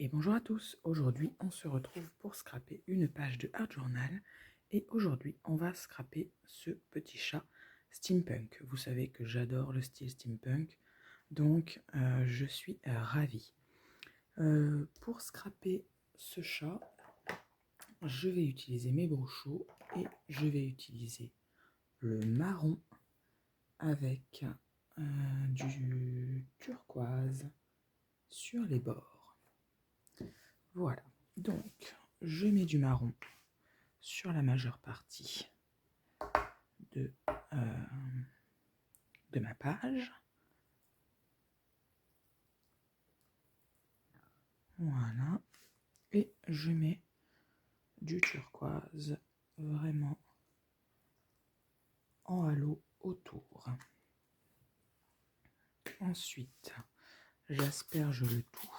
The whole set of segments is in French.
Et bonjour à tous, aujourd'hui on se retrouve pour scraper une page de Art Journal et aujourd'hui on va scraper ce petit chat steampunk. Vous savez que j'adore le style steampunk, donc je suis ravie. Pour scraper ce chat, je vais utiliser mes brochos et je vais utiliser le marron avec du turquoise sur les bords. Voilà, donc je mets du marron sur la majeure partie de, ma page. Voilà, et je mets du turquoise vraiment en halo autour. Ensuite, j'asperge le tout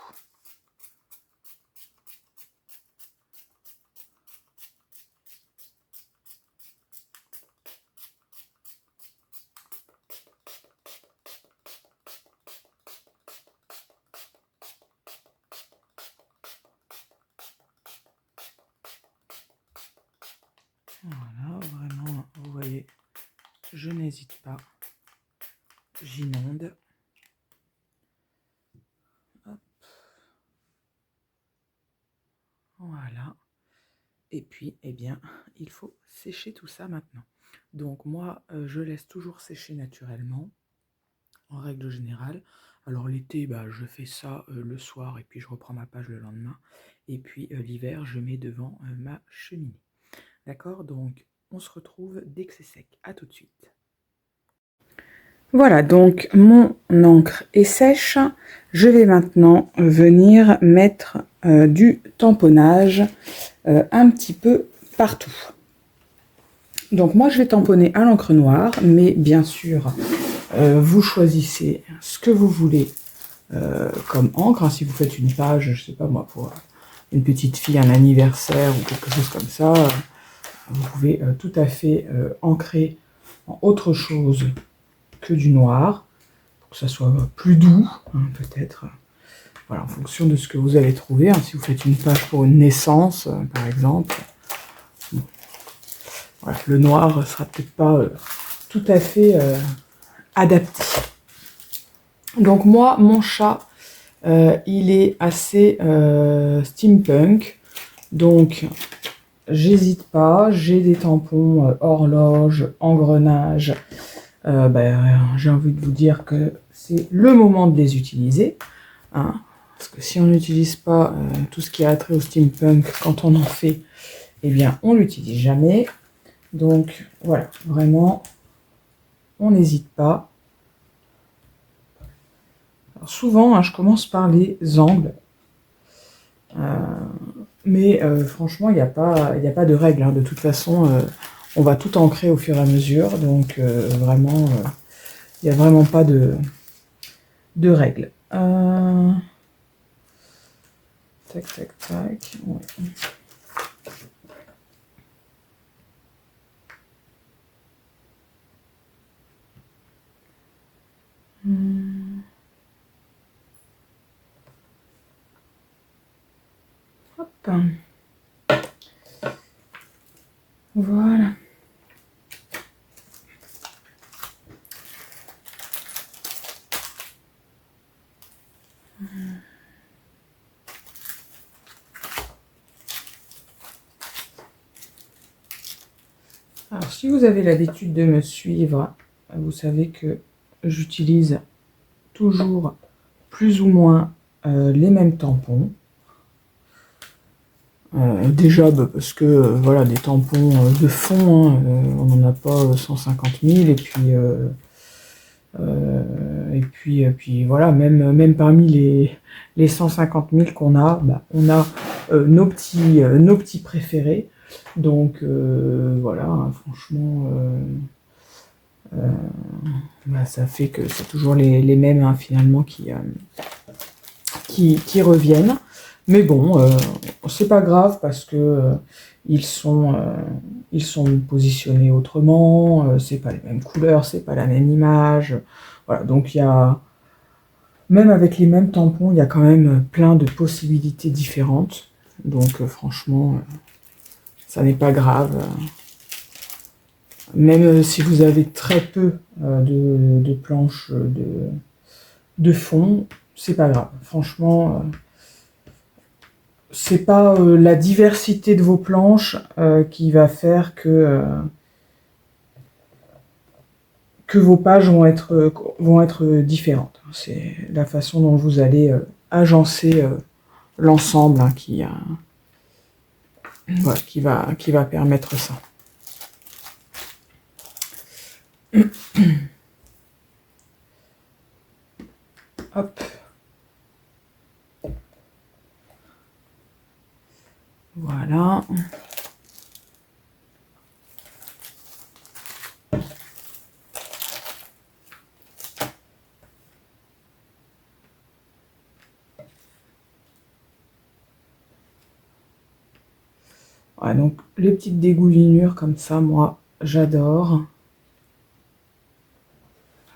voilà, vraiment, vous voyez, je n'hésite pas, j'inonde. Hop. Voilà. Et puis, eh bien, il faut sécher tout ça maintenant. Donc moi, je laisse toujours sécher naturellement, en règle générale. Alors l'été, je fais ça le soir et puis je reprends ma page le lendemain. Et puis l'hiver, je mets devant ma cheminée. D'accord? Donc on se retrouve dès que c'est sec. À tout de suite. Voilà, donc mon encre est sèche. Je vais maintenant venir mettre du tamponnage un petit peu partout. Donc moi je vais tamponner à l'encre noire, mais bien sûr vous choisissez ce que vous voulez comme encre. Si vous faites une page, je sais pas moi, pour une petite fille, un anniversaire ou quelque chose comme ça, vous pouvez tout à fait ancrer en autre chose que du noir, pour que ça soit plus doux, hein, peut-être. Voilà, en fonction de ce que vous allez trouver. Hein, si vous faites une page pour une naissance, par exemple, bon, voilà, le noir sera peut-être pas tout à fait adapté. Donc moi, mon chat, il est assez steampunk, donc j'hésite pas, j'ai des tampons horloge, engrenage. J'ai envie de vous dire que c'est le moment de les utiliser, hein, parce que si on n'utilise pas tout ce qui a trait au steampunk quand on en fait, eh bien on l'utilise jamais. Donc voilà, vraiment, on n'hésite pas. Alors, souvent, hein, je commence par les angles, mais franchement, il n'y a pas de règle. Hein. De toute façon, on va tout ancrer au fur et à mesure, donc vraiment, il n'y a vraiment pas de règles. Tac, tac, tac. Ouais. Hop. Voilà. Alors, si vous avez l'habitude de me suivre, vous savez que j'utilise toujours plus ou moins les mêmes tampons. Déjà parce que voilà, des tampons de fond, hein, on n'en a pas 150 000 et puis voilà, même parmi les 150 000 qu'on a, on a nos petits préférés. Donc voilà, hein, franchement, ça fait que c'est toujours les mêmes hein, finalement qui reviennent. Mais bon, c'est pas grave parce que ils sont positionnés autrement, c'est pas les mêmes couleurs, c'est pas la même image. Voilà, donc il y a Même avec les mêmes tampons, il y a quand même plein de possibilités différentes. Donc franchement, ça n'est pas grave. Même si vous avez très peu de planches de fond, c'est pas grave. Franchement, c'est pas la diversité de vos planches qui va faire que vos pages vont être différentes. C'est la façon dont vous allez agencer l'ensemble hein, voilà, qui va permettre ça. Hop. Voilà. Ouais, donc les petites dégoulinures comme ça, moi, j'adore.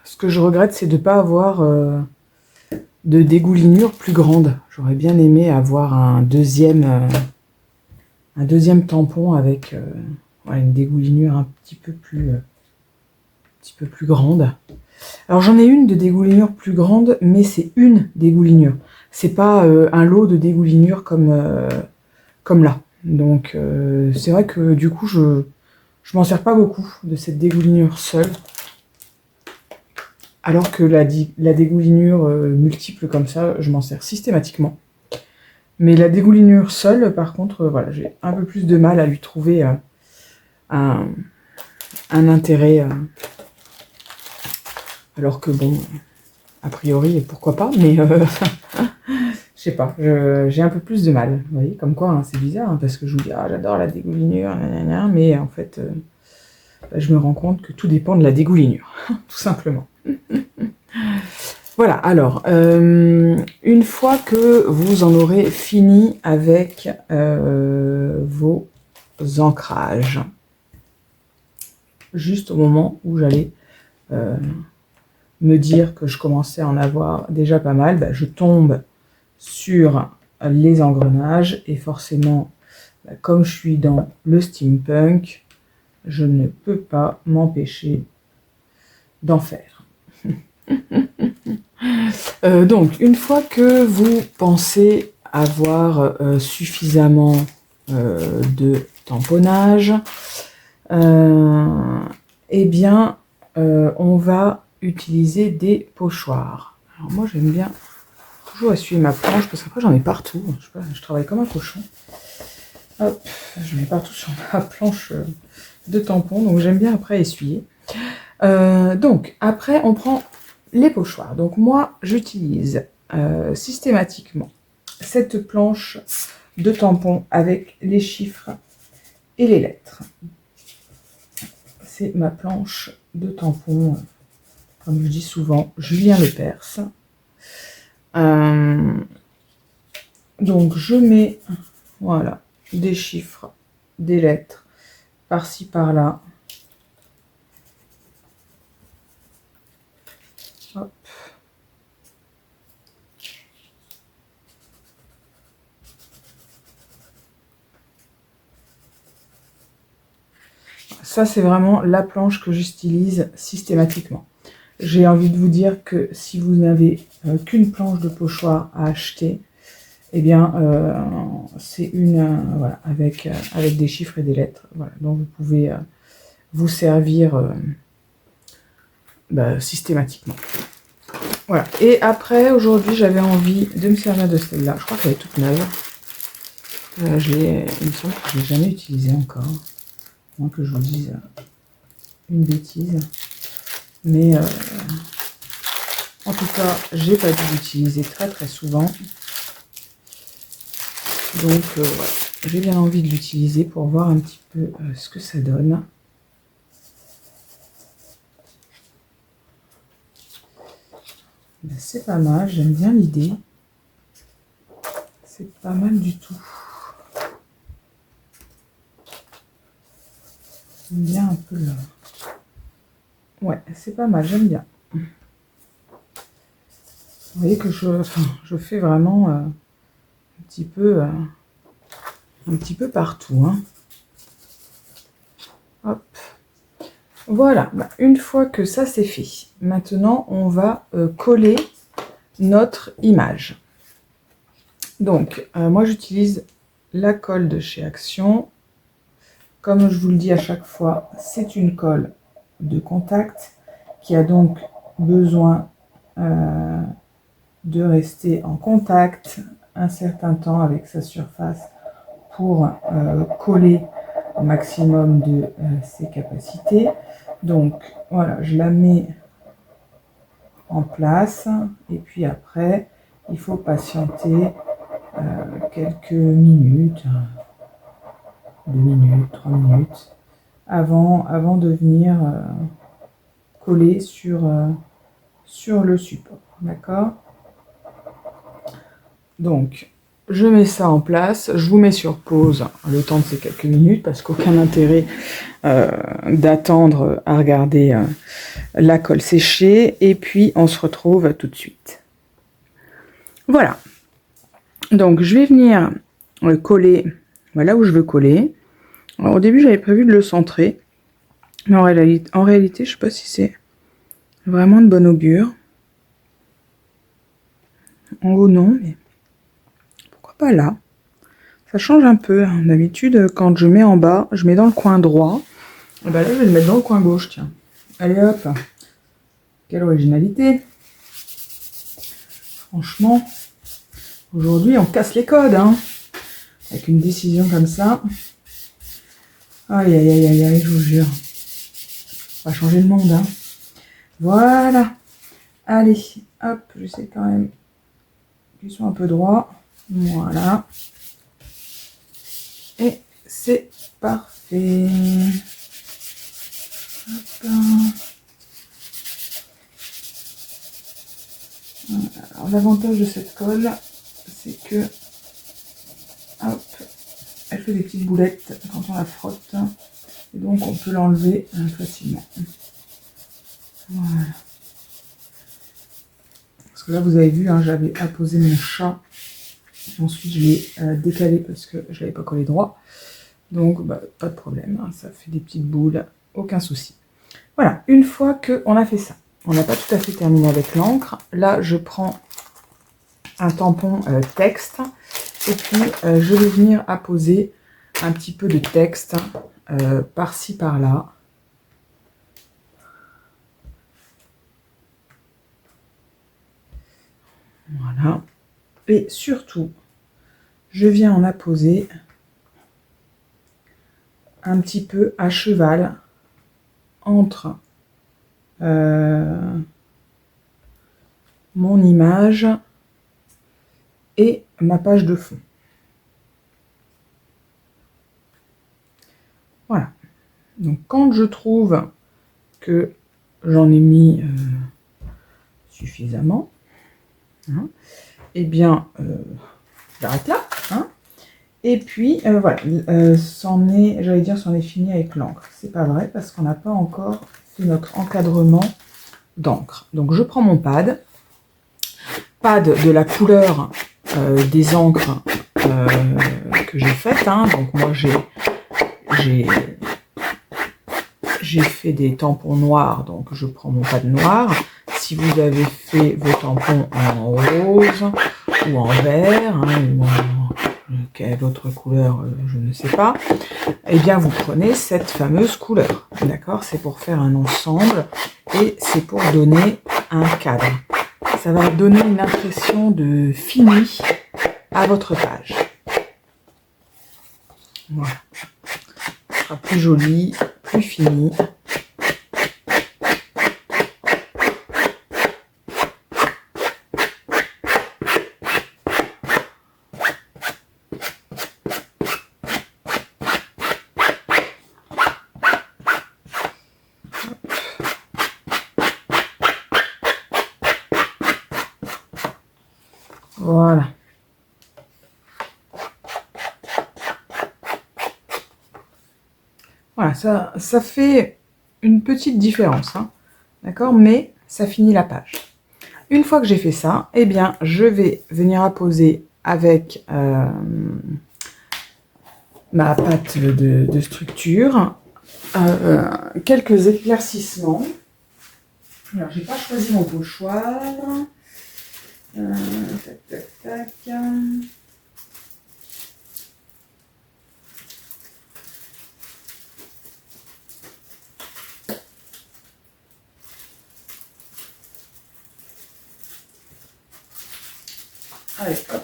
Ce que je regrette, c'est de ne pas avoir de dégoulinure plus grande. J'aurais bien aimé avoir un deuxième tampon avec ouais, une dégoulinure un petit peu plus grande. Alors j'en ai une de dégoulinure plus grande, mais c'est une dégoulinure. C'est pas un lot de dégoulinures comme là. Donc c'est vrai que du coup je m'en sers pas beaucoup de cette dégoulinure seule. Alors que la dégoulinure multiple comme ça, je m'en sers systématiquement. Mais la dégoulinure seule, par contre, voilà, j'ai un peu plus de mal à lui trouver un intérêt. Alors que bon, a priori, pourquoi pas, mais je sais pas, j'ai un peu plus de mal. Vous voyez, comme quoi, hein, c'est bizarre, hein, parce que je vous dis, ah, j'adore la dégoulinure, nanana, mais en fait, bah, je me rends compte que tout dépend de la dégoulinure, tout simplement. Voilà, alors, une fois que vous en aurez fini avec vos ancrages, juste au moment où j'allais me dire que je commençais à en avoir déjà pas mal, bah, je tombe sur les engrenages et forcément, bah, comme je suis dans le steampunk, je ne peux pas m'empêcher d'en faire. Donc, une fois que vous pensez avoir suffisamment de tamponnage, eh bien, on va utiliser des pochoirs. Alors moi, j'aime bien toujours essuyer ma planche, parce qu'après, j'en ai partout. Je travaille comme un cochon. Hop, je mets partout sur ma planche de tampons, donc j'aime bien après essuyer. Donc, après, on prend les pochoirs. Donc moi, j'utilise systématiquement cette planche de tampons avec les chiffres et les lettres. C'est ma planche de tampons, comme je dis souvent, Julien Lepers. Donc je mets, voilà, des chiffres, des lettres, par-ci, par-là. Hop. Ça, c'est vraiment la planche que j'utilise systématiquement. J'ai envie de vous dire que si vous n'avez qu'une planche de pochoir à acheter, eh bien, c'est une, voilà, avec des chiffres et des lettres. Voilà, donc vous pouvez vous servir bah, systématiquement. Voilà. Et après, aujourd'hui, j'avais envie de me servir de celle-là. Je crois qu'elle est toute neuve. Il me semble que je ne l'ai jamais utilisée encore. Moins que je vous dise une bêtise. Mais en tout cas, j'ai pas dû l'utiliser très très souvent. Donc voilà, j'ai bien envie de l'utiliser pour voir un petit peu ce que ça donne. Ben, c'est pas mal, j'aime bien l'idée. C'est pas mal du tout. J'aime bien un peu le... Ouais, c'est pas mal, j'aime bien. Vous voyez que je fais vraiment un petit peu partout. Hein. Hop. Voilà, une fois que ça c'est fait, maintenant on va coller notre image. Donc, moi j'utilise la colle de chez Action. Comme je vous le dis à chaque fois, c'est une colle de contact qui a donc besoin de rester en contact un certain temps avec sa surface pour coller au maximum de ses capacités. Donc voilà, je la mets en place et puis après il faut patienter quelques minutes, 2 minutes, 3 minutes avant de venir coller sur le support, d'accord? Donc je mets ça en place, je vous mets sur pause le temps de ces quelques minutes parce qu'aucun intérêt d'attendre à regarder la colle sécher et puis on se retrouve tout de suite. Voilà, donc je vais venir coller là où je veux coller. Alors, au début j'avais prévu de le centrer, mais en réalité je ne sais pas si c'est vraiment de bon augure. En haut non, mais pourquoi pas là? Ça change un peu. D'habitude, quand je mets en bas, je mets dans le coin droit. Et ben là, je vais le mettre dans le coin gauche, tiens. Allez hop. Quelle originalité. Franchement, aujourd'hui, on casse les codes, hein. Avec une décision comme ça. Aïe, aïe, aïe, aïe, aïe, je vous jure. On va changer le monde, hein. Voilà. Allez, hop, j'essaie quand même qu'ils soient un peu droits. Voilà. Et c'est parfait. Hop. Alors, l'avantage de cette colle, c'est que hop, elle fait des petites boulettes quand on la frotte. Et donc on peut l'enlever facilement. Voilà. Parce que là vous avez vu, hein, j'avais apposé mon chat. Ensuite je l'ai décalé parce que je l'avais pas collé droit. Donc bah, pas de problème, hein, ça fait des petites boules, aucun souci. Voilà, une fois qu'on a fait ça, on n'a pas tout à fait terminé avec l'encre. Là je prends un tampon texte et puis je vais venir apposer un petit peu de texte par-ci par-là. Voilà. Et surtout, je viens en apposer un petit peu à cheval entre mon image et ma page de fond. Voilà. Donc quand je trouve que j'en ai mis suffisamment, hein, eh bien j'arrête là. Hein, et puis voilà, j'allais dire c'en est fini avec l'encre. C'est pas vrai parce qu'on n'a pas encore fait notre encadrement d'encre. Donc je prends mon pad de la couleur des encres que j'ai faites. Hein. Donc moi j'ai fait des tampons noirs, donc je prends mon pad noir. Si vous avez fait vos tampons en rose ou en vert, hein, ou en quelle autre couleur, je ne sais pas, eh bien vous prenez cette fameuse couleur, d'accord? C'est pour faire un ensemble et c'est pour donner un cadre. Ça va donner une impression de fini à votre page. Voilà. Ce sera plus joli, plus fini. Voilà. Voilà, ça fait une petite différence, hein, d'accord, mais ça finit la page. Une fois que j'ai fait ça, eh bien, je vais venir apposer avec ma pâte de structure quelques éclaircissements. Alors, j'ai pas choisi mon pochoir. Tac, tac, tac. Allez, hop.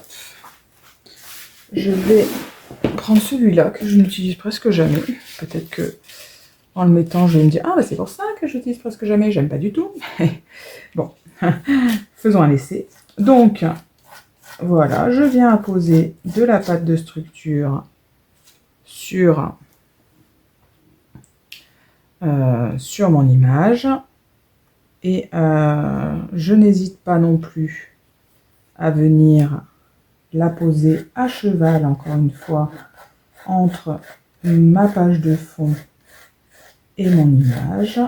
Je vais prendre celui-là que je n'utilise presque jamais. Peut-être que en le mettant, je vais me dire ah bah c'est pour ça que j'utilise presque jamais. J'aime pas du tout. Bon, faisons un essai. Donc voilà, je viens apposer de la pâte de structure sur mon image et je n'hésite pas non plus à venir la poser à cheval, encore une fois, entre ma page de fond et mon image.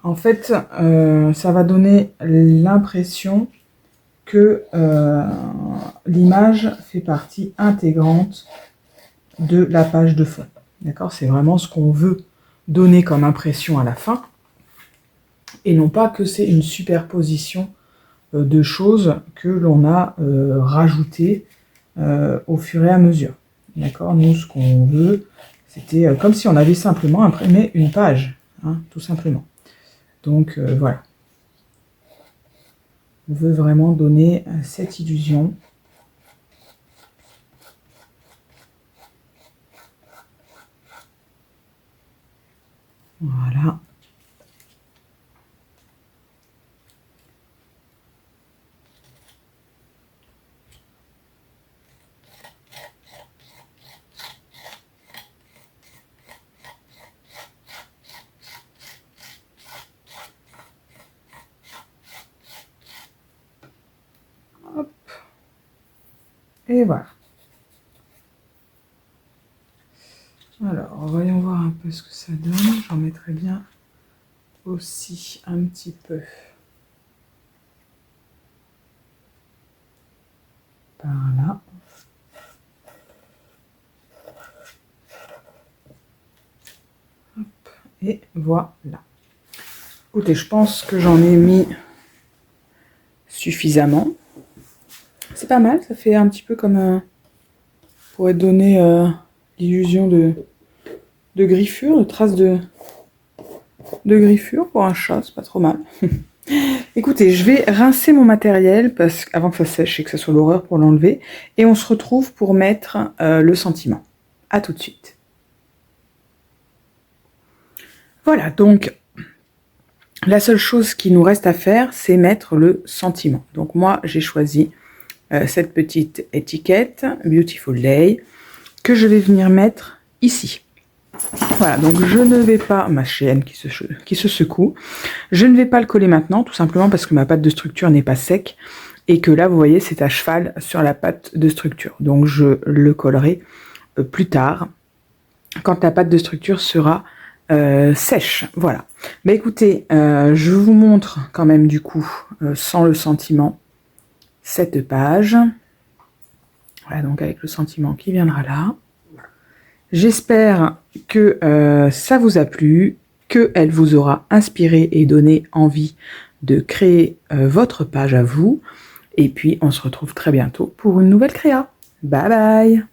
En fait, ça va donner l'impression que l'image fait partie intégrante de la page de fond. D'accord? C'est vraiment ce qu'on veut donner comme impression à la fin, et non pas que c'est une superposition de choses que l'on a rajoutées au fur et à mesure. D'accord? Nous, ce qu'on veut, c'était comme si on avait simplement imprimé une page, hein, tout simplement. Donc, voilà. On veut vraiment donner cette illusion. Voilà. Hop. Et voilà. Alors, voyons voir un peu ce que ça donne. J'en mettrai bien aussi un petit peu par là. Hop. Et voilà. Écoutez, je pense que j'en ai mis suffisamment. C'est pas mal, ça fait un petit peu comme pourrait donner l'illusion de griffure, de traces de griffure pour un chat, c'est pas trop mal. Écoutez, je vais rincer mon matériel avant que ça sèche et que ça soit l'horreur pour l'enlever, et on se retrouve pour mettre le sentiment. À tout de suite. Voilà, donc la seule chose qui nous reste à faire, c'est mettre le sentiment. Donc moi, j'ai choisi cette petite étiquette Beautiful Day que je vais venir mettre ici. Voilà, donc je ne vais pas, ma chaîne qui se secoue, je ne vais pas le coller maintenant, tout simplement parce que ma pâte de structure n'est pas sec, et que là, vous voyez, c'est à cheval sur la pâte de structure. Donc je le collerai plus tard, quand la pâte de structure sera sèche. Voilà. Mais écoutez, je vous montre quand même du coup, sans le sentiment, cette page. Voilà, donc avec le sentiment qui viendra là. J'espère que ça vous a plu, qu'elle vous aura inspiré et donné envie de créer votre page à vous. Et puis, on se retrouve très bientôt pour une nouvelle créa. Bye bye!